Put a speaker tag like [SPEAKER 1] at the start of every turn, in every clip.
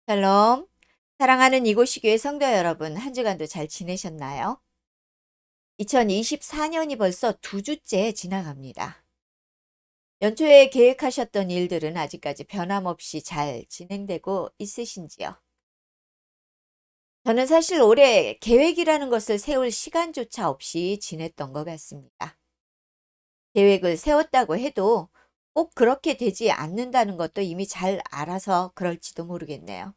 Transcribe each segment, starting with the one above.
[SPEAKER 1] 샬롬. 사랑하는 이곳이 교회 성도 여러분, 한 주간도 잘 지내셨나요? 2024년이 벌써 두 주째 지나갑니다. 연초에 계획하셨던 일들은 아직까지 변함없이 잘 진행되고 있으신지요? 저는 사실 올해 계획이라는 것을 세울 시간조차 없이 지냈던 것 같습니다. 계획을 세웠다고 해도 꼭 그렇게 되지 않는다는 것도 이미 잘 알아서 그럴지도 모르겠네요.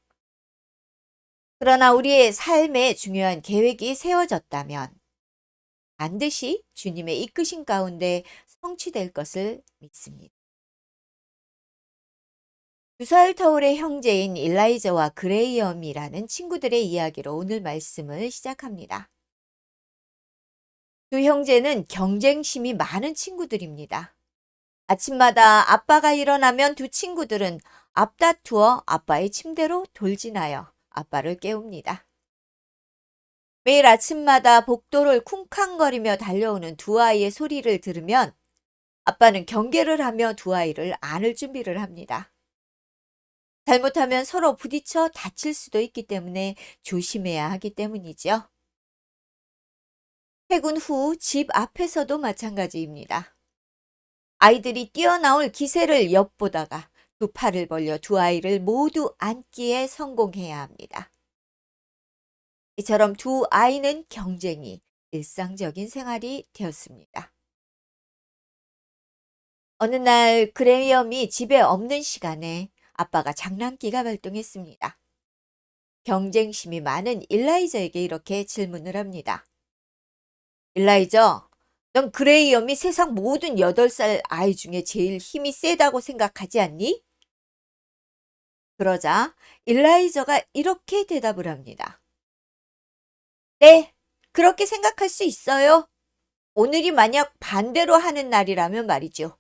[SPEAKER 1] 그러나 우리의 삶에 중요한 계획이 세워졌다면 반드시 주님의 이끄신 가운데 성취될 것을 믿습니다. 두 살 터울의 형제인 일라이저와 그레이엄이라는 친구들의 이야기로 오늘 말씀을 시작합니다. 두 형제는 경쟁심이 많은 친구들입니다. 아침마다 아빠가 일어나면 두 친구들은 앞다투어 아빠의 침대로 돌진하여 아빠를 깨웁니다. 매일 아침마다 복도를 쿵쾅거리며 달려오는 두 아이의 소리를 들으면 아빠는 경계를 하며 두 아이를 안을 준비를 합니다. 잘못하면 서로 부딪혀 다칠 수도 있기 때문에 조심해야 하기 때문이죠. 퇴근 후 집 앞에서도 마찬가지입니다. 아이들이 뛰어나올 기세를 엿보다가 두 팔을 벌려 두 아이를 모두 안기에 성공해야 합니다. 이처럼 두 아이는 경쟁이 일상적인 생활이 되었습니다. 어느 날 그레이엄이 집에 없는 시간에 아빠가 장난기가 발동했습니다. 경쟁심이 많은 일라이저에게 이렇게 질문을 합니다. 일라이저, 넌 그레이엄이 세상 모든 8살 아이 중에 제일 힘이 세다고 생각하지 않니? 그러자 일라이저가 이렇게 대답을 합니다. 네, 그렇게 생각할 수 있어요. 오늘이 만약 반대로 하는 날이라면 말이죠.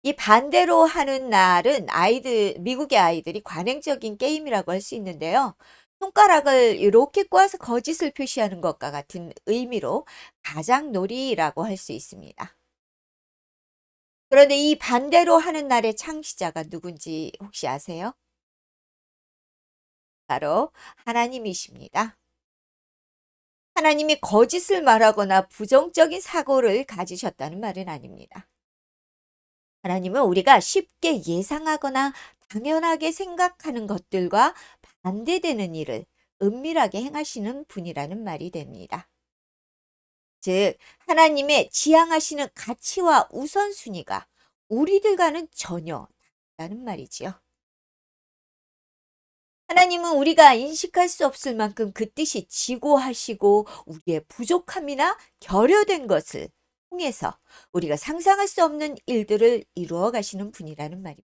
[SPEAKER 1] 이 반대로 하는 날은 미국의 아이들이 관행적인 게임이라고 할 수 있는데요. 손가락을 이렇게 꼬아서 거짓을 표시하는 것과 같은 의미로 가장놀이라고 할 수 있습니다. 그런데 이 반대로 하는 날의 창시자가 누군지 혹시 아세요? 바로 하나님이십니다. 하나님이 거짓을 말하거나 부정적인 사고를 가지셨다는 말은 아닙니다. 하나님은 우리가 쉽게 예상하거나 당연하게 생각하는 것들과 반대되는 일을 은밀하게 행하시는 분이라는 말이 됩니다. 즉, 하나님의 지향하시는 가치와 우선순위가 우리들과는 전혀 다르다는 말이지요. 하나님은 우리가 인식할 수 없을 만큼 그 뜻이 지고하시고 우리의 부족함이나 결여된 것을 통해서 우리가 상상할 수 없는 일들을 이루어 가시는 분이라는 말입니다.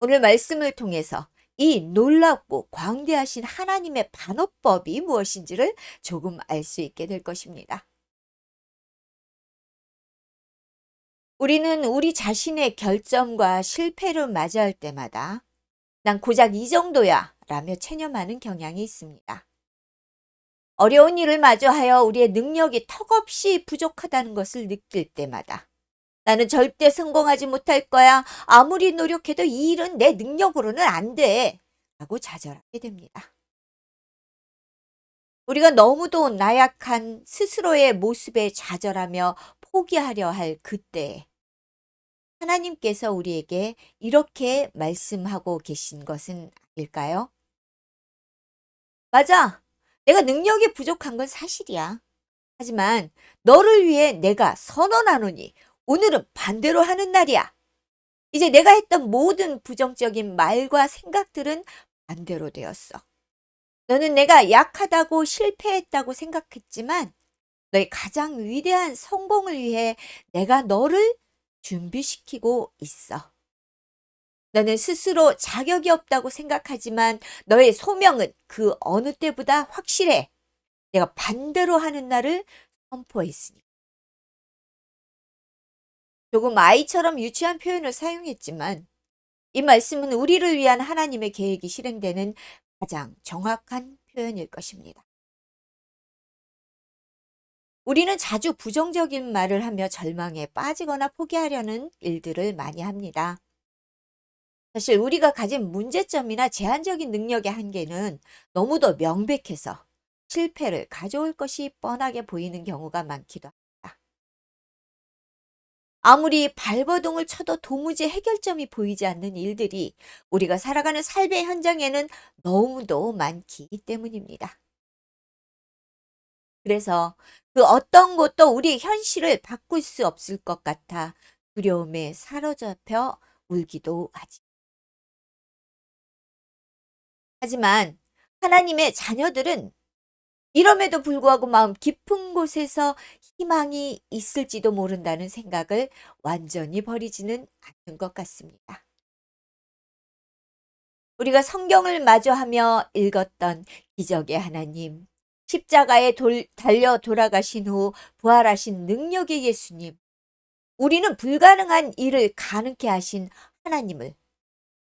[SPEAKER 1] 오늘 말씀을 통해서 이 놀랍고 광대하신 하나님의 반어법이 무엇인지를 조금 알 수 있게 될 것입니다. 우리는 우리 자신의 결점과 실패를 맞이할 때마다 난 고작 이 정도야 라며 체념하는 경향이 있습니다. 어려운 일을 마주하여 우리의 능력이 턱없이 부족하다는 것을 느낄 때마다 나는 절대 성공하지 못할 거야. 아무리 노력해도 이 일은 내 능력으로는 안 돼. 라고 좌절하게 됩니다. 우리가 너무도 나약한 스스로의 모습에 좌절하며 포기하려 할 그때에 하나님께서 우리에게 이렇게 말씀하고 계신 것은 아닐까요? 맞아. 내가 능력이 부족한 건 사실이야. 하지만 너를 위해 내가 선언하노니 오늘은 반대로 하는 날이야. 이제 내가 했던 모든 부정적인 말과 생각들은 반대로 되었어. 너는 내가 약하다고 실패했다고 생각했지만 너의 가장 위대한 성공을 위해 내가 너를 준비시키고 있어. 너는 스스로 자격이 없다고 생각하지만 너의 소명은 그 어느 때보다 확실해. 내가 반대로 하는 날을 선포했으니. 조금 아이처럼 유치한 표현을 사용했지만 이 말씀은 우리를 위한 하나님의 계획이 실행되는 가장 정확한 표현일 것입니다. 우리는 자주 부정적인 말을 하며 절망에 빠지거나 포기하려는 일들을 많이 합니다. 사실 우리가 가진 문제점이나 제한적인 능력의 한계는 너무도 명백해서 실패를 가져올 것이 뻔하게 보이는 경우가 많기도 합니다. 아무리 발버둥을 쳐도 도무지 해결점이 보이지 않는 일들이 우리가 살아가는 삶의 현장에는 너무도 많기 때문입니다. 그래서 그 어떤 것도 우리의 현실을 바꿀 수 없을 것 같아 두려움에 사로잡혀 울기도 하지. 하지만 하나님의 자녀들은 이럼에도 불구하고 마음 깊은 곳에서 희망이 있을지도 모른다는 생각을 완전히 버리지는 않는 것 같습니다. 우리가 성경을 마주하며 읽었던 기적의 하나님, 십자가에 달려 돌아가신 후 부활하신 능력의 예수님, 우리는 불가능한 일을 가능케 하신 하나님을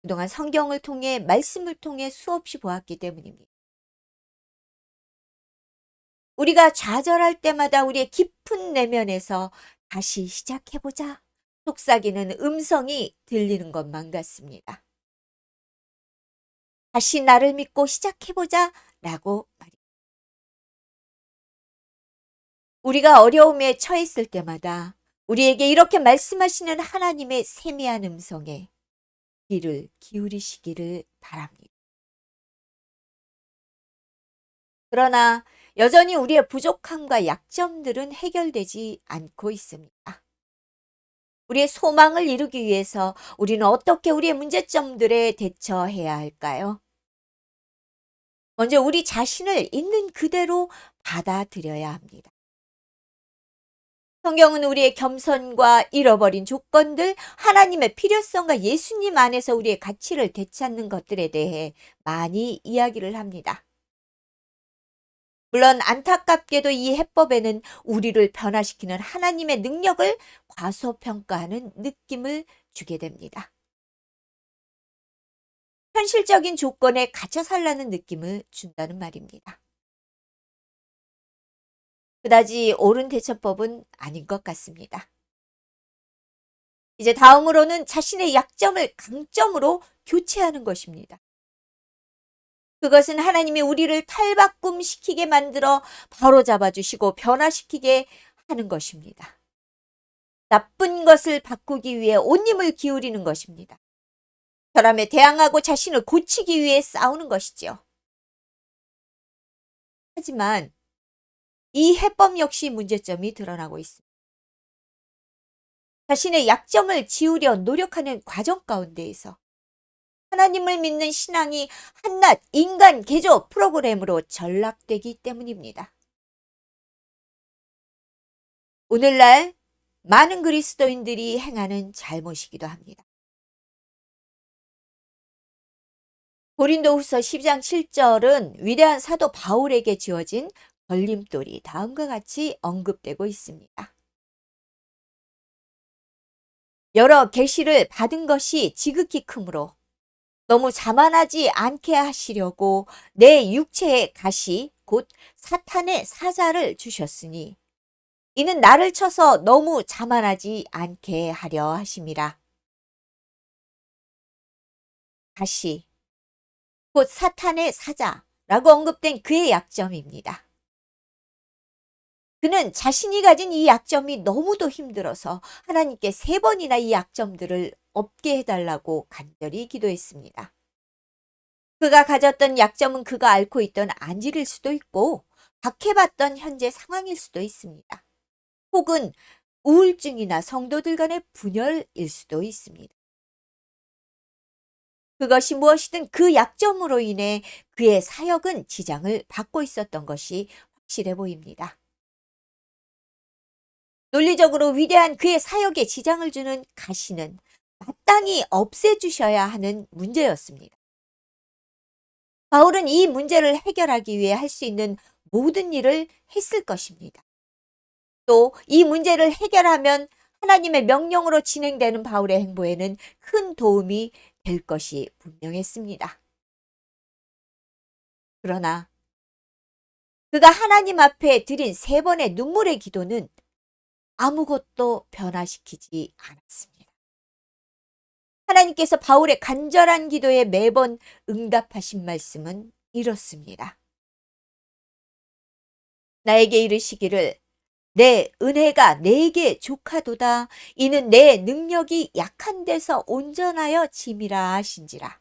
[SPEAKER 1] 그동안 성경을 통해 말씀을 통해 수없이 보았기 때문입니다. 우리가 좌절할 때마다 우리의 깊은 내면에서 다시 시작해보자 속삭이는 음성이 들리는 것만 같습니다. 다시 나를 믿고 시작해보자 라고 말입니다. 우리가 어려움에 처했을 때마다 우리에게 이렇게 말씀하시는 하나님의 세미한 음성에 귀를 기울이시기를 바랍니다. 그러나 여전히 우리의 부족함과 약점들은 해결되지 않고 있습니다. 우리의 소망을 이루기 위해서 우리는 어떻게 우리의 문제점들에 대처해야 할까요? 먼저 우리 자신을 있는 그대로 받아들여야 합니다. 성경은 우리의 겸손과 잃어버린 조건들, 하나님의 필요성과 예수님 안에서 우리의 가치를 되찾는 것들에 대해 많이 이야기를 합니다. 물론 안타깝게도 이 해법에는 우리를 변화시키는 하나님의 능력을 과소평가하는 느낌을 주게 됩니다. 현실적인 조건에 갇혀 살라는 느낌을 준다는 말입니다. 그다지 옳은 대처법은 아닌 것 같습니다. 이제 다음으로는 자신의 약점을 강점으로 교체하는 것입니다. 그것은 하나님이 우리를 탈바꿈시키게 만들어 바로잡아 주시고 변화시키게 하는 것입니다. 나쁜 것을 바꾸기 위해 온 힘을 기울이는 것입니다. 혈암에 대항하고 자신을 고치기 위해 싸우는 것이죠. 하지만 이 해법 역시 문제점이 드러나고 있습니다. 자신의 약점을 지우려 노력하는 과정 가운데에서 하나님을 믿는 신앙이 한낱 인간 개조 프로그램으로 전락되기 때문입니다. 오늘날 많은 그리스도인들이 행하는 잘못이기도 합니다. 고린도후서 12장 7절은 위대한 사도 바울에게 지어진 걸림돌이 다음과 같이 언급되고 있습니다. 여러 계시를 받은 것이 지극히 크므로 너무 자만하지 않게 하시려고 내 육체의 가시 곧 사탄의 사자를 주셨으니 이는 나를 쳐서 너무 자만하지 않게 하려 하심이라. 가시 곧 사탄의 사자라고 언급된 그의 약점입니다. 그는 자신이 가진 이 약점이 너무도 힘들어서 하나님께 3번이나 이 약점들을 없게 해달라고 간절히 기도했습니다. 그가 가졌던 약점은 그가 앓고 있던 안질일 수도 있고 박해받던 현재 상황일 수도 있습니다. 혹은 우울증이나 성도들 간의 분열일 수도 있습니다. 그것이 무엇이든 그 약점으로 인해 그의 사역은 지장을 받고 있었던 것이 확실해 보입니다. 논리적으로 위대한 그의 사역에 지장을 주는 가시는 마땅히 없애주셔야 하는 문제였습니다. 바울은 이 문제를 해결하기 위해 할 수 있는 모든 일을 했을 것입니다. 또 이 문제를 해결하면 하나님의 명령으로 진행되는 바울의 행보에는 큰 도움이 될 것이 분명했습니다. 그러나 그가 하나님 앞에 드린 3번의 눈물의 기도는 아무것도 변화시키지 않았습니다. 하나님께서 바울의 간절한 기도에 매번 응답하신 말씀은 이렇습니다. 나에게 이르시기를 내 은혜가 내게 족하도다. 이는 내 능력이 약한 데서 온전하여 짐이라 하신지라.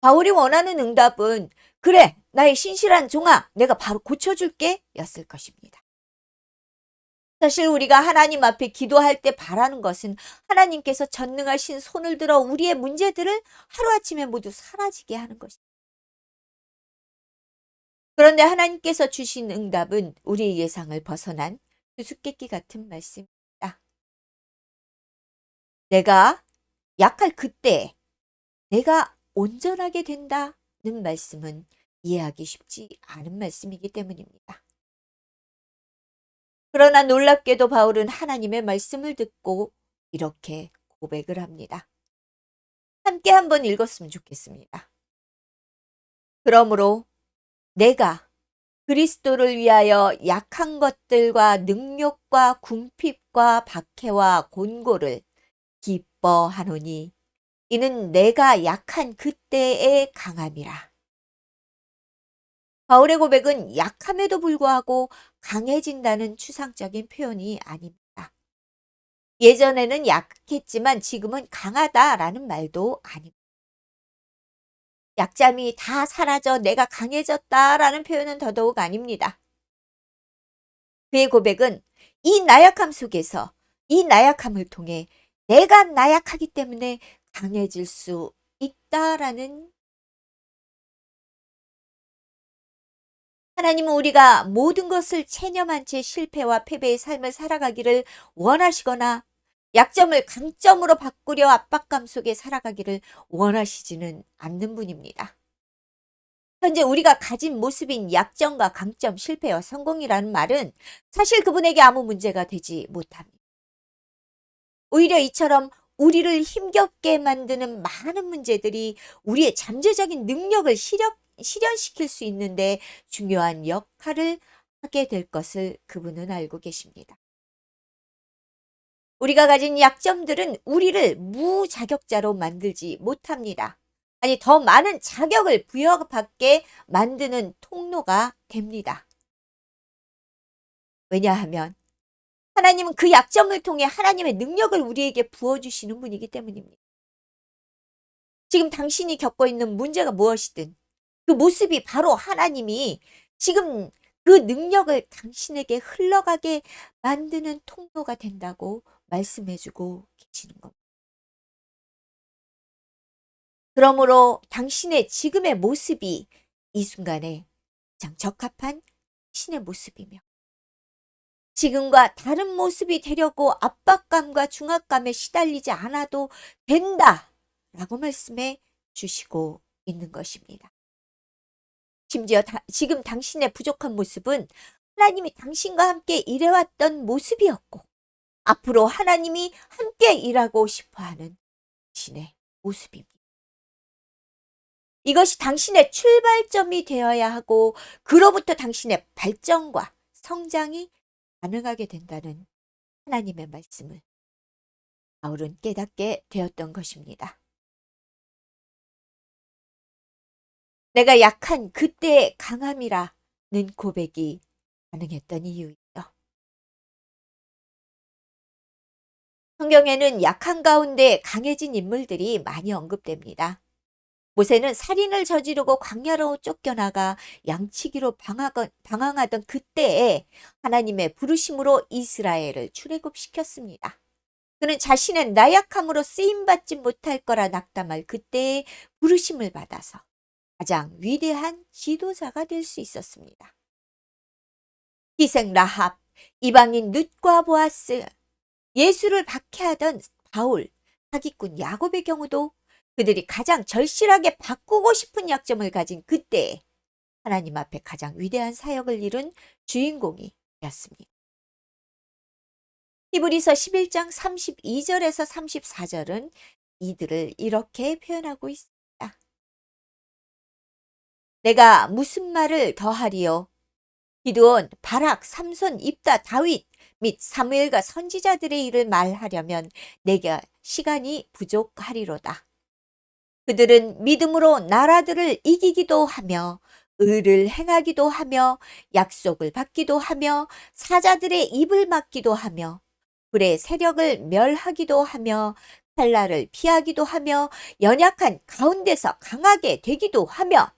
[SPEAKER 1] 바울이 원하는 응답은 그래, 나의 신실한 종아, 내가 바로 고쳐줄게 였을 것입니다. 사실 우리가 하나님 앞에 기도할 때 바라는 것은 하나님께서 전능하신 손을 들어 우리의 문제들을 하루아침에 모두 사라지게 하는 것입니다. 그런데 하나님께서 주신 응답은 우리의 예상을 벗어난 수수께끼 같은 말씀입니다. 내가 약할 그때 내가 온전하게 된다는 말씀은 이해하기 쉽지 않은 말씀이기 때문입니다. 그러나 놀랍게도 바울은 하나님의 말씀을 듣고 이렇게 고백을 합니다. 함께 한번 읽었으면 좋겠습니다. 그러므로 내가 그리스도를 위하여 약한 것들과 능욕과 궁핍과 박해와 곤고를 기뻐하노니 이는 내가 약한 그때의 강함이라. 바울의 고백은 약함에도 불구하고 강해진다는 추상적인 표현이 아닙니다. 예전에는 약했지만 지금은 강하다라는 말도 아닙니다. 약점이 다 사라져 내가 강해졌다라는 표현은 더더욱 아닙니다. 그의 고백은 이 나약함 속에서 이 나약함을 통해 내가 나약하기 때문에 강해질 수 있다라는. 하나님은 우리가 모든 것을 체념한 채 실패와 패배의 삶을 살아가기를 원하시거나 약점을 강점으로 바꾸려 압박감 속에 살아가기를 원하시지는 않는 분입니다. 현재 우리가 가진 모습인 약점과 강점, 실패와 성공이라는 말은 사실 그분에게 아무 문제가 되지 못합니다. 오히려 이처럼 우리를 힘겹게 만드는 많은 문제들이 우리의 잠재적인 능력을 실현시킬 수 있는데 중요한 역할을 하게 될 것을 그분은 알고 계십니다. 우리가 가진 약점들은 우리를 무자격자로 만들지 못합니다. 아니, 더 많은 자격을 부여받게 만드는 통로가 됩니다. 왜냐하면 하나님은 그 약점을 통해 하나님의 능력을 우리에게 부어주시는 분이기 때문입니다. 지금 당신이 겪고 있는 문제가 무엇이든 그 모습이 바로 하나님이 지금 그 능력을 당신에게 흘러가게 만드는 통로가 된다고 말씀해주고 계시는 겁니다. 그러므로 당신의 지금의 모습이 이 순간에 가장 적합한 당신의 모습이며 지금과 다른 모습이 되려고 압박감과 중압감에 시달리지 않아도 된다 라고 말씀해 주시고 있는 것입니다. 심지어 지금 당신의 부족한 모습은 하나님이 당신과 함께 일해왔던 모습이었고 앞으로 하나님이 함께 일하고 싶어하는 당신의 모습입니다. 이것이 당신의 출발점이 되어야 하고 그로부터 당신의 발전과 성장이 가능하게 된다는 하나님의 말씀을 바울은 깨닫게 되었던 것입니다. 내가 약한 그때의 강함이라는 고백이 가능했던 이유이죠. 성경에는 약한 가운데 강해진 인물들이 많이 언급됩니다. 모세는 살인을 저지르고 광야로 쫓겨나가 양치기로 방황하던 그때에 하나님의 부르심으로 이스라엘을 출애굽시켰습니다. 그는 자신의 나약함으로 쓰임받지 못할 거라 낙담할 그때의 부르심을 받아서 가장 위대한 지도자가 될 수 있었습니다. 희생 라합, 이방인 룻과 보아스, 예수를 박해하던 바울, 사기꾼 야곱의 경우도 그들이 가장 절실하게 바꾸고 싶은 약점을 가진 그때에 하나님 앞에 가장 위대한 사역을 이룬 주인공이 되었습니다. 히브리서 11장 32절에서 34절은 이들을 이렇게 표현하고 있습니다. 내가 무슨 말을 더하리요? 기드온, 바락, 삼손, 입다, 다윗, 및 사무엘과 선지자들의 일을 말하려면 내게 시간이 부족하리로다. 그들은 믿음으로 나라들을 이기기도 하며 의를 행하기도 하며 약속을 받기도 하며 사자들의 입을 막기도 하며 불의 세력을 멸하기도 하며 칼날을 피하기도 하며 연약한 가운데서 강하게 되기도 하며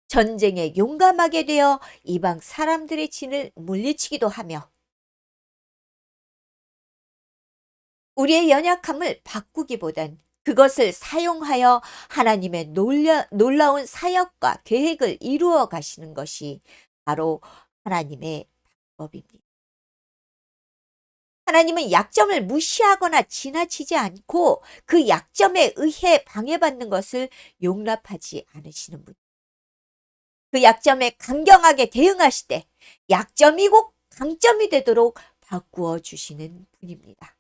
[SPEAKER 1] 전쟁에 용감하게 되어 이방 사람들의 진을 물리치기도 하며 우리의 연약함을 바꾸기보단 그것을 사용하여 하나님의 놀라운 사역과 계획을 이루어 가시는 것이 바로 하나님의 방법입니다. 하나님은 약점을 무시하거나 지나치지 않고 그 약점에 의해 방해받는 것을 용납하지 않으시는 분. 그 약점에 강경하게 대응하시되 약점이 곧 강점이 되도록 바꾸어 주시는 분입니다.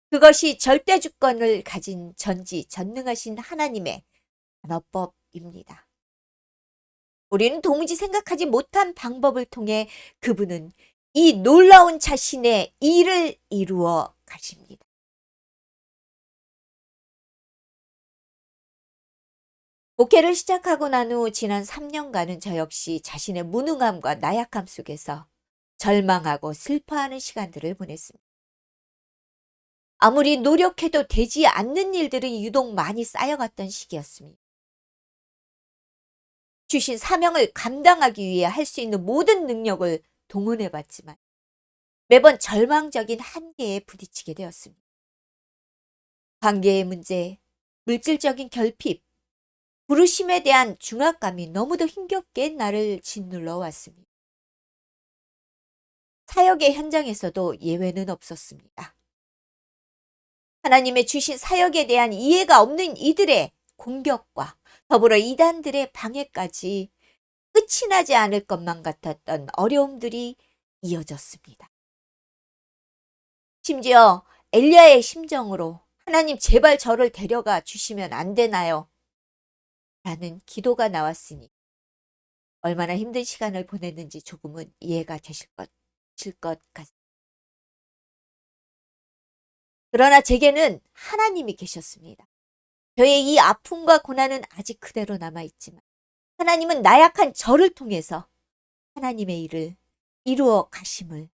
[SPEAKER 1] 그것이 절대 주권을 가진 전지전능하신 하나님의 단어법입니다. 우리는 도무지 생각하지 못한 방법을 통해 그분은 이 놀라운 자신의 일을 이루어 가십니다. 목회를 시작하고 난 후 지난 3년간은 저 역시 자신의 무능함과 나약함 속에서 절망하고 슬퍼하는 시간들을 보냈습니다. 아무리 노력해도 되지 않는 일들이 유독 많이 쌓여갔던 시기였습니다. 주신 사명을 감당하기 위해 할 수 있는 모든 능력을 동원해봤지만 매번 절망적인 한계에 부딪히게 되었습니다. 관계의 문제, 물질적인 결핍, 부르심에 대한 중압감이 너무도 힘겹게 나를 짓눌러 왔습니다. 사역의 현장에서도 예외는 없었습니다. 하나님의 주신 사역에 대한 이해가 없는 이들의 공격과 더불어 이단들의 방해까지 끝이 나지 않을 것만 같았던 어려움들이 이어졌습니다. 심지어 엘리야의 심정으로 하나님 제발 저를 데려가 주시면 안 되나요? 라는 기도가 나왔으니 얼마나 힘든 시간을 보냈는지 조금은 이해가 되실 것 같습니다. 그러나 제게는 하나님이 계셨습니다. 저의 이 아픔과 고난은 아직 그대로 남아있지만 하나님은 나약한 저를 통해서 하나님의 일을 이루어 가심을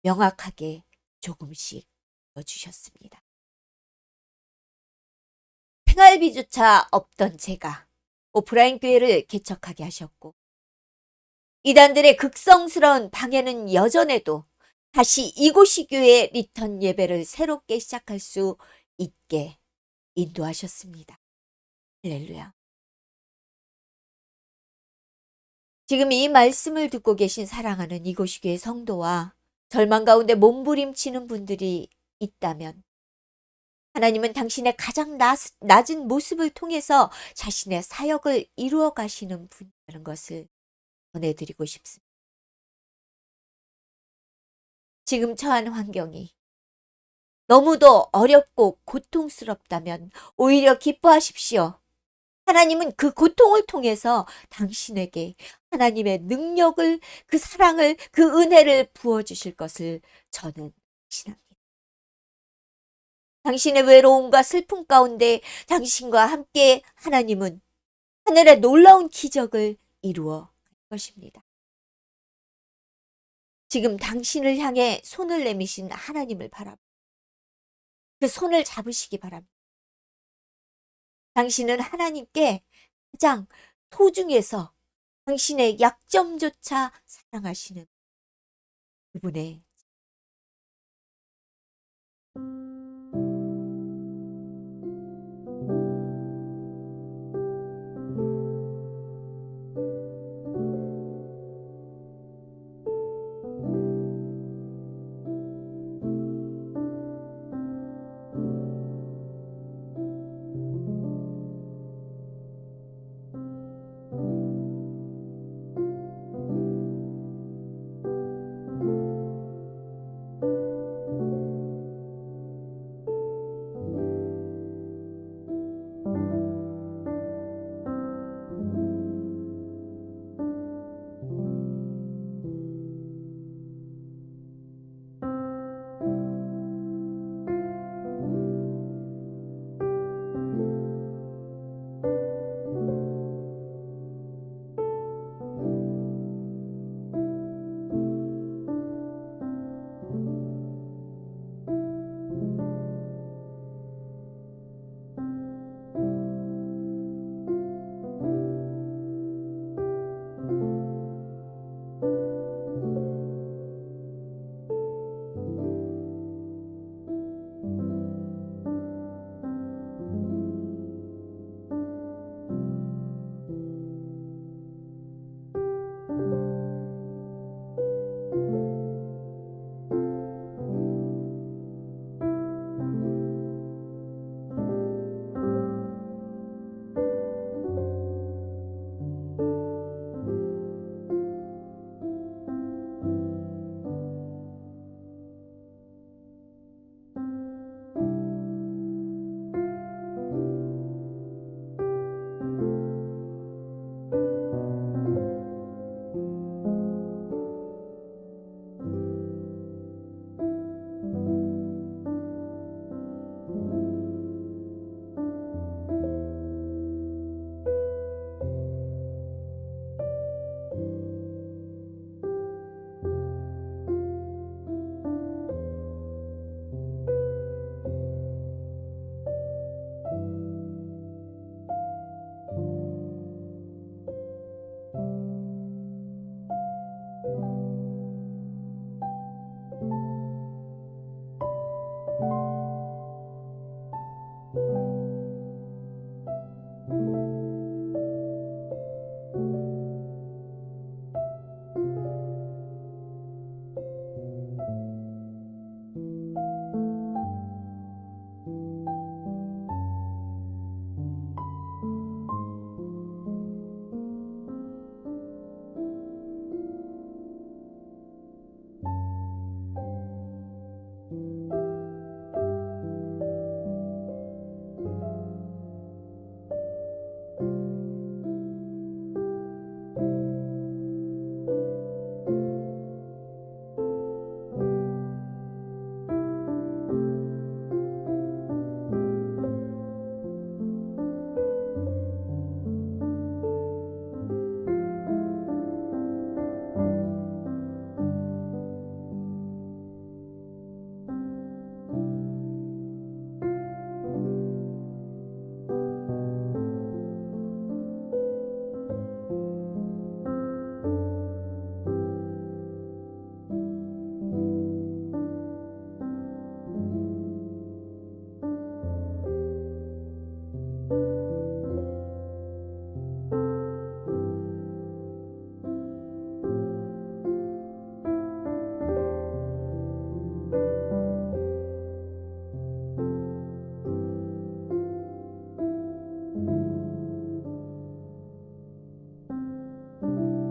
[SPEAKER 1] 명확하게 조금씩 보여주셨습니다. 생활비조차 없던 제가 오프라인 교회를 개척하게 하셨고 이단들의 극성스러운 방해는 여전해도 다시 이곳이 교회의 리턴 예배를 새롭게 시작할 수 있게 인도하셨습니다. 할렐루야. 지금 이 말씀을 듣고 계신 사랑하는 이곳이 교회 성도와 절망 가운데 몸부림치는 분들이 있다면 하나님은 당신의 가장 낮은 모습을 통해서 자신의 사역을 이루어 가시는 분이라는 것을 전해드리고 싶습니다. 지금 처한 환경이 너무도 어렵고 고통스럽다면 오히려 기뻐하십시오. 하나님은 그 고통을 통해서 당신에게 하나님의 능력을, 그 사랑을, 그 은혜를 부어주실 것을 저는 확신합니다. 당신의 외로움과 슬픔 가운데 당신과 함께 하나님은 하늘의 놀라운 기적을 이루어 갈 것입니다. 지금 당신을 향해 손을 내미신 하나님을 바라보고 그 손을 잡으시기 바랍니다. 당신은 하나님께 가장 소중해서 당신의 약점조차 사랑하시는 그분의